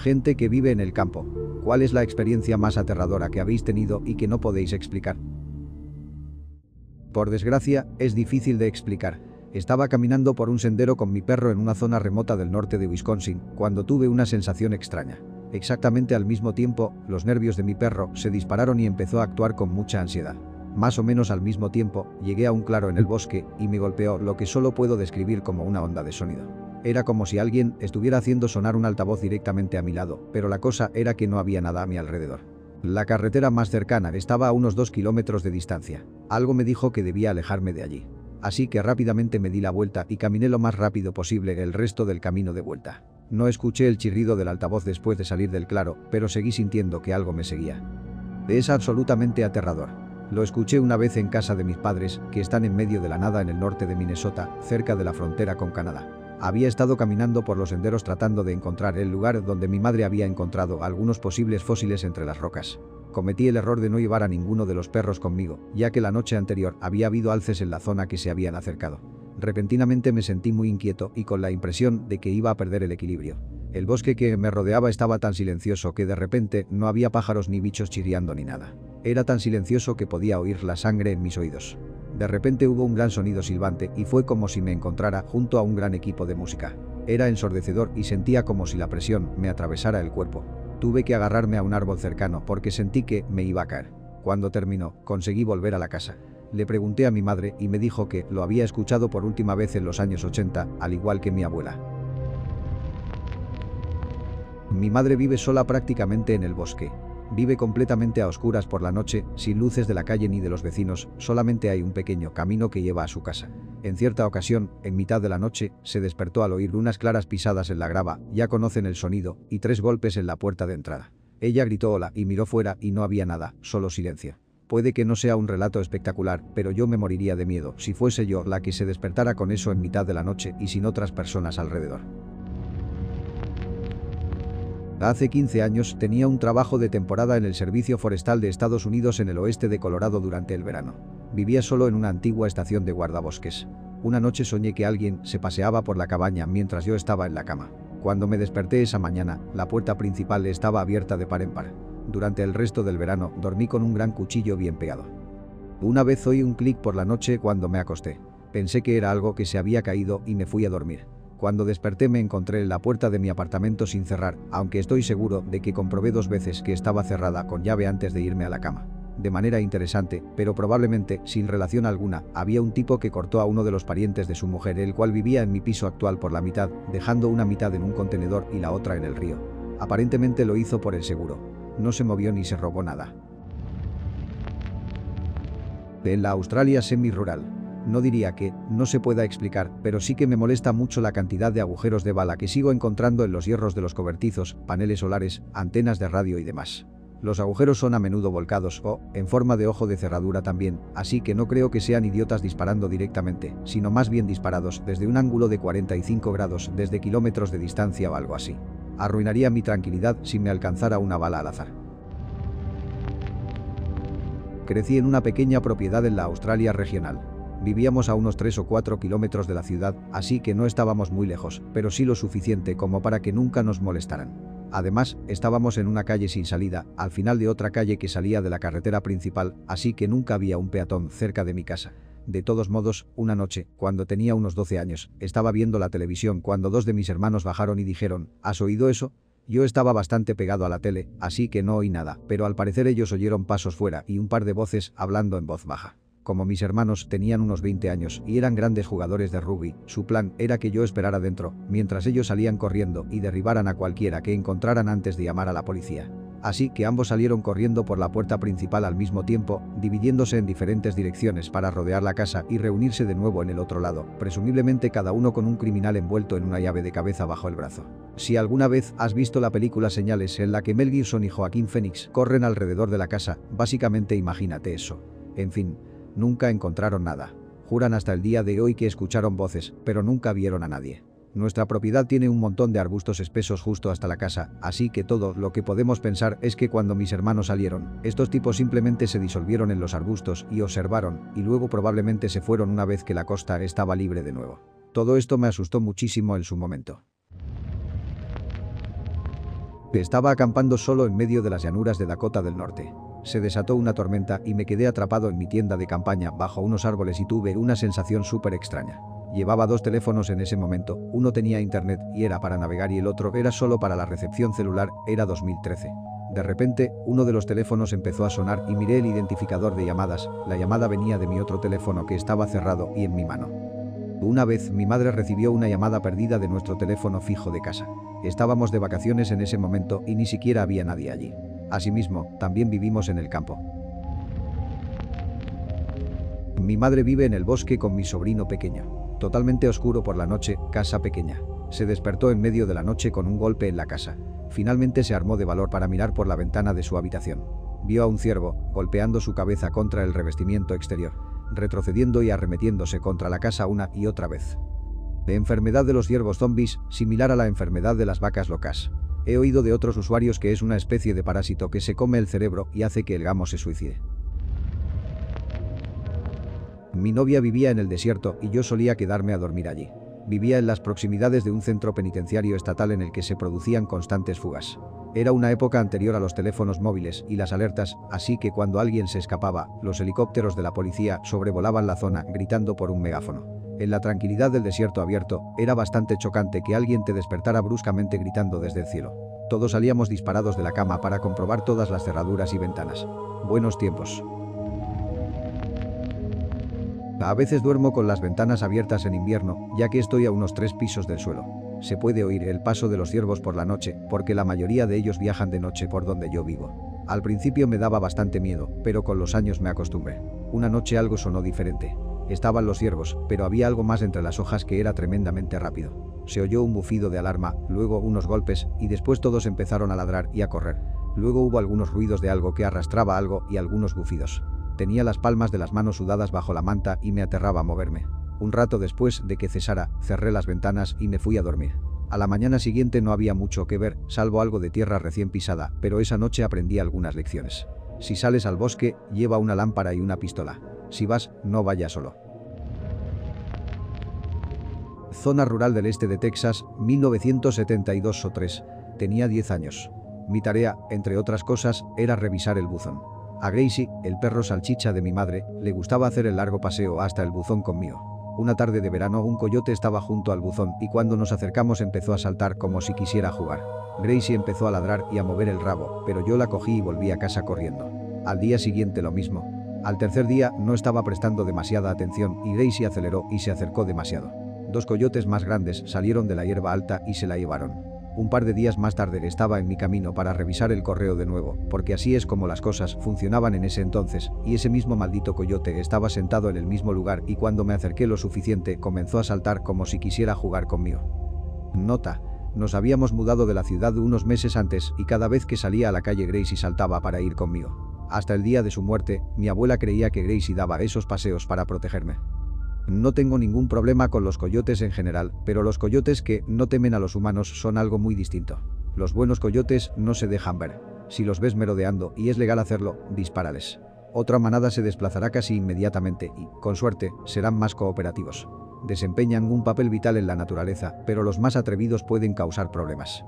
Gente que vive en el campo. ¿Cuál es la experiencia más aterradora que habéis tenido y que no podéis explicar? Por desgracia, es difícil de explicar. Estaba caminando por un sendero con mi perro en una zona remota del norte de Wisconsin, cuando tuve una sensación extraña. Exactamente al mismo tiempo, los nervios de mi perro se dispararon y empezó a actuar con mucha ansiedad. Más o menos al mismo tiempo, llegué a un claro en el bosque y me golpeó lo que solo puedo describir como una onda de sonido. Era como si alguien estuviera haciendo sonar un altavoz directamente a mi lado, pero la cosa era que no había nada a mi alrededor. La carretera más cercana estaba a unos 2 kilómetros de distancia. Algo me dijo que debía alejarme de allí. Así que rápidamente me di la vuelta y caminé lo más rápido posible el resto del camino de vuelta. No escuché el chirrido del altavoz después de salir del claro, pero seguí sintiendo que algo me seguía. Es absolutamente aterrador. Lo escuché una vez en casa de mis padres, que están en medio de la nada en el norte de Minnesota, cerca de la frontera con Canadá. Había estado caminando por los senderos tratando de encontrar el lugar donde mi madre había encontrado algunos posibles fósiles entre las rocas. Cometí el error de no llevar a ninguno de los perros conmigo, ya que la noche anterior había habido alces en la zona que se habían acercado. Repentinamente me sentí muy inquieto y con la impresión de que iba a perder el equilibrio. El bosque que me rodeaba estaba tan silencioso que de repente no había pájaros ni bichos chirriando ni nada. Era tan silencioso que podía oír la sangre en mis oídos. De repente hubo un gran sonido silbante y fue como si me encontrara junto a un gran equipo de música. Era ensordecedor y sentía como si la presión me atravesara el cuerpo. Tuve que agarrarme a un árbol cercano porque sentí que me iba a caer. Cuando terminó, conseguí volver a la casa. Le pregunté a mi madre y me dijo que lo había escuchado por última vez en los años 80, al igual que mi abuela. Mi madre vive sola prácticamente en el bosque. Vive completamente a oscuras por la noche, sin luces de la calle ni de los vecinos, solamente hay un pequeño camino que lleva a su casa. En cierta ocasión, en mitad de la noche, se despertó al oír unas claras pisadas en la grava, ya conocen el sonido, y 3 golpes en la puerta de entrada. Ella gritó hola y miró fuera y no había nada, solo silencio. Puede que no sea un relato espectacular, pero yo me moriría de miedo si fuese yo la que se despertara con eso en mitad de la noche y sin otras personas alrededor. Hace 15 años tenía un trabajo de temporada en el Servicio Forestal de Estados Unidos en el oeste de Colorado durante el verano. Vivía solo en una antigua estación de guardabosques. Una noche soñé que alguien se paseaba por la cabaña mientras yo estaba en la cama. Cuando me desperté esa mañana, la puerta principal estaba abierta de par en par. Durante el resto del verano dormí con un gran cuchillo bien pegado. Una vez oí un clic por la noche cuando me acosté. Pensé que era algo que se había caído y me fui a dormir. Cuando desperté me encontré en la puerta de mi apartamento sin cerrar, aunque estoy seguro de que comprobé 2 veces que estaba cerrada con llave antes de irme a la cama. De manera interesante, pero probablemente sin relación alguna, había un tipo que cortó a uno de los parientes de su mujer, el cual vivía en mi piso actual por la mitad, dejando una mitad en un contenedor y la otra en el río. Aparentemente lo hizo por el seguro. No se movió ni se robó nada. En la Australia semi-rural. No diría que no se pueda explicar, pero sí que me molesta mucho la cantidad de agujeros de bala que sigo encontrando en los hierros de los cobertizos, paneles solares, antenas de radio y demás. Los agujeros son a menudo volcados o en forma de ojo de cerradura también, así que no creo que sean idiotas disparando directamente, sino más bien disparados desde un ángulo de 45 grados desde kilómetros de distancia o algo así. Arruinaría mi tranquilidad si me alcanzara una bala al azar. Crecí en una pequeña propiedad en la Australia regional. Vivíamos a unos 3 o 4 kilómetros de la ciudad, así que no estábamos muy lejos, pero sí lo suficiente como para que nunca nos molestaran. Además, estábamos en una calle sin salida, al final de otra calle que salía de la carretera principal, así que nunca había un peatón cerca de mi casa. De todos modos, una noche, cuando tenía unos 12 años, estaba viendo la televisión cuando 2 de mis hermanos bajaron y dijeron, ¿has oído eso? Yo estaba bastante pegado a la tele, así que no oí nada, pero al parecer ellos oyeron pasos fuera y un par de voces hablando en voz baja. Como mis hermanos tenían unos 20 años y eran grandes jugadores de rugby, su plan era que yo esperara dentro, mientras ellos salían corriendo y derribaran a cualquiera que encontraran antes de llamar a la policía. Así que ambos salieron corriendo por la puerta principal al mismo tiempo, dividiéndose en diferentes direcciones para rodear la casa y reunirse de nuevo en el otro lado, presumiblemente cada uno con un criminal envuelto en una llave de cabeza bajo el brazo. Si alguna vez has visto la película Señales en la que Mel Gibson y Joaquín Phoenix corren alrededor de la casa, básicamente imagínate eso. En fin. Nunca encontraron nada. Juran hasta el día de hoy que escucharon voces, pero nunca vieron a nadie. Nuestra propiedad tiene un montón de arbustos espesos justo hasta la casa, así que todo lo que podemos pensar es que cuando mis hermanos salieron, estos tipos simplemente se disolvieron en los arbustos y observaron, y luego probablemente se fueron una vez que la costa estaba libre de nuevo. Todo esto me asustó muchísimo en su momento. Estaba acampando solo en medio de las llanuras de Dakota del Norte. Se desató una tormenta y me quedé atrapado en mi tienda de campaña bajo unos árboles y tuve una sensación súper extraña. Llevaba 2 teléfonos en ese momento, uno tenía internet y era para navegar y el otro era solo para la recepción celular, era 2013. De repente, uno de los teléfonos empezó a sonar y miré el identificador de llamadas, la llamada venía de mi otro teléfono que estaba cerrado y en mi mano. Una vez mi madre recibió una llamada perdida de nuestro teléfono fijo de casa. Estábamos de vacaciones en ese momento y ni siquiera había nadie allí. Asimismo, también vivimos en el campo. Mi madre vive en el bosque con mi sobrino pequeño. Totalmente oscuro por la noche, casa pequeña. Se despertó en medio de la noche con un golpe en la casa. Finalmente se armó de valor para mirar por la ventana de su habitación. Vio a un ciervo, golpeando su cabeza contra el revestimiento exterior, retrocediendo y arremetiéndose contra la casa una y otra vez. La enfermedad de los ciervos zombies, similar a la enfermedad de las vacas locas. He oído de otros usuarios que es una especie de parásito que se come el cerebro y hace que el gamo se suicide. Mi novia vivía en el desierto y yo solía quedarme a dormir allí. Vivía en las proximidades de un centro penitenciario estatal en el que se producían constantes fugas. Era una época anterior a los teléfonos móviles y las alertas, así que cuando alguien se escapaba, los helicópteros de la policía sobrevolaban la zona gritando por un megáfono. En la tranquilidad del desierto abierto, era bastante chocante que alguien te despertara bruscamente gritando desde el cielo. Todos salíamos disparados de la cama para comprobar todas las cerraduras y ventanas. Buenos tiempos. A veces duermo con las ventanas abiertas en invierno, ya que estoy a unos 3 pisos del suelo. Se puede oír el paso de los ciervos por la noche, porque la mayoría de ellos viajan de noche por donde yo vivo. Al principio me daba bastante miedo, pero con los años me acostumbré. Una noche algo sonó diferente. Estaban los ciervos, pero había algo más entre las hojas que era tremendamente rápido. Se oyó un bufido de alarma, luego unos golpes, y después todos empezaron a ladrar y a correr. Luego hubo algunos ruidos de algo que arrastraba algo y algunos bufidos. Tenía las palmas de las manos sudadas bajo la manta y me aterraba moverme. Un rato después de que cesara, cerré las ventanas y me fui a dormir. A la mañana siguiente no había mucho que ver, salvo algo de tierra recién pisada, pero esa noche aprendí algunas lecciones. Si sales al bosque, lleva una lámpara y una pistola. Si vas, no vayas solo. Zona rural del este de Texas, 1972 o 3. Tenía 10 años. Mi tarea, entre otras cosas, era revisar el buzón. A Gracie, el perro salchicha de mi madre, le gustaba hacer el largo paseo hasta el buzón conmigo. Una tarde de verano un coyote estaba junto al buzón y cuando nos acercamos empezó a saltar como si quisiera jugar. Gracie empezó a ladrar y a mover el rabo, pero yo la cogí y volví a casa corriendo. Al día siguiente lo mismo. Al tercer día no estaba prestando demasiada atención y Gracie aceleró y se acercó demasiado. 2 coyotes más grandes salieron de la hierba alta y se la llevaron. Un par de días más tarde estaba en mi camino para revisar el correo de nuevo, porque así es como las cosas funcionaban en ese entonces, y ese mismo maldito coyote estaba sentado en el mismo lugar y cuando me acerqué lo suficiente comenzó a saltar como si quisiera jugar conmigo. Nota: nos habíamos mudado de la ciudad unos meses antes y cada vez que salía a la calle Gracie saltaba para ir conmigo. Hasta el día de su muerte, mi abuela creía que Gracie daba esos paseos para protegerme. No tengo ningún problema con los coyotes en general, pero los coyotes que no temen a los humanos son algo muy distinto. Los buenos coyotes no se dejan ver. Si los ves merodeando y es legal hacerlo, dispárales. Otra manada se desplazará casi inmediatamente y, con suerte, serán más cooperativos. Desempeñan un papel vital en la naturaleza, pero los más atrevidos pueden causar problemas.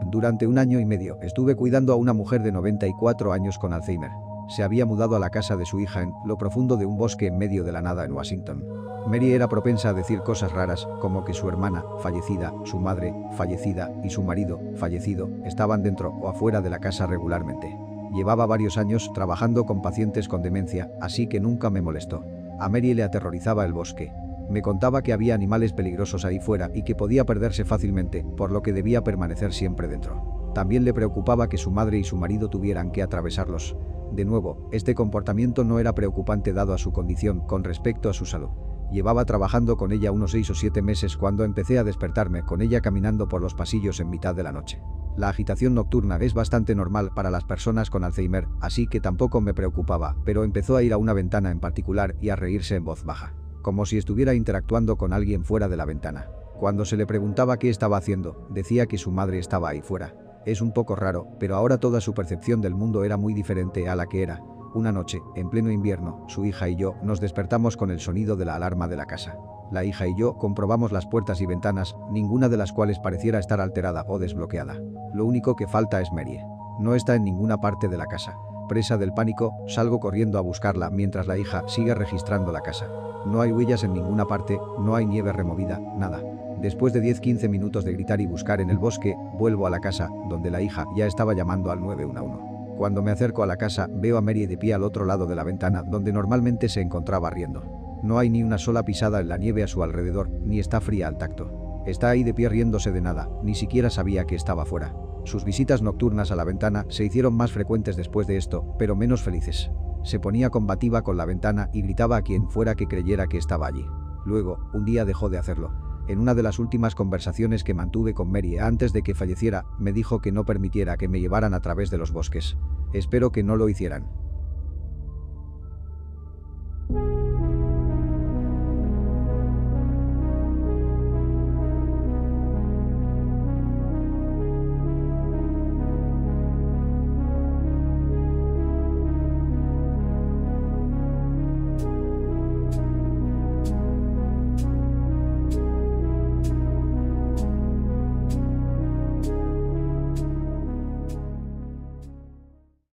Durante 1 año y medio estuve cuidando a una mujer de 94 años con Alzheimer. Se había mudado a la casa de su hija en lo profundo de un bosque en medio de la nada en Washington. Mary era propensa a decir cosas raras, como que su hermana, fallecida, su madre, fallecida, y su marido, fallecido, estaban dentro o afuera de la casa regularmente. Llevaba varios años trabajando con pacientes con demencia, así que nunca me molestó. A Mary le aterrorizaba el bosque. Me contaba que había animales peligrosos ahí fuera y que podía perderse fácilmente, por lo que debía permanecer siempre dentro. También le preocupaba que su madre y su marido tuvieran que atravesarlos. De nuevo, este comportamiento no era preocupante dado a su condición con respecto a su salud. Llevaba trabajando con ella unos 6 o 7 meses cuando empecé a despertarme con ella caminando por los pasillos en mitad de la noche. La agitación nocturna es bastante normal para las personas con Alzheimer, así que tampoco me preocupaba, pero empezó a ir a una ventana en particular y a reírse en voz baja, como si estuviera interactuando con alguien fuera de la ventana. Cuando se le preguntaba qué estaba haciendo, decía que su madre estaba ahí fuera. Es un poco raro, pero ahora toda su percepción del mundo era muy diferente a la que era. Una noche, en pleno invierno, su hija y yo nos despertamos con el sonido de la alarma de la casa. La hija y yo comprobamos las puertas y ventanas, ninguna de las cuales pareciera estar alterada o desbloqueada. Lo único que falta es Mary. No está en ninguna parte de la casa. Presa del pánico, salgo corriendo a buscarla mientras la hija sigue registrando la casa. No hay huellas en ninguna parte, no hay nieve removida, nada. Después de 10-15 minutos de gritar y buscar en el bosque, vuelvo a la casa, donde la hija ya estaba llamando al 911. Cuando me acerco a la casa, veo a Mary de pie al otro lado de la ventana, donde normalmente se encontraba riendo. No hay ni una sola pisada en la nieve a su alrededor, ni está fría al tacto. Está ahí de pie riéndose de nada, ni siquiera sabía que estaba fuera. Sus visitas nocturnas a la ventana se hicieron más frecuentes después de esto, pero menos felices. Se ponía combativa con la ventana y gritaba a quien fuera que creyera que estaba allí. Luego, un día dejó de hacerlo. En una de las últimas conversaciones que mantuve con Mary antes de que falleciera, me dijo que no permitiera que me llevaran a través de los bosques. Espero que no lo hicieran.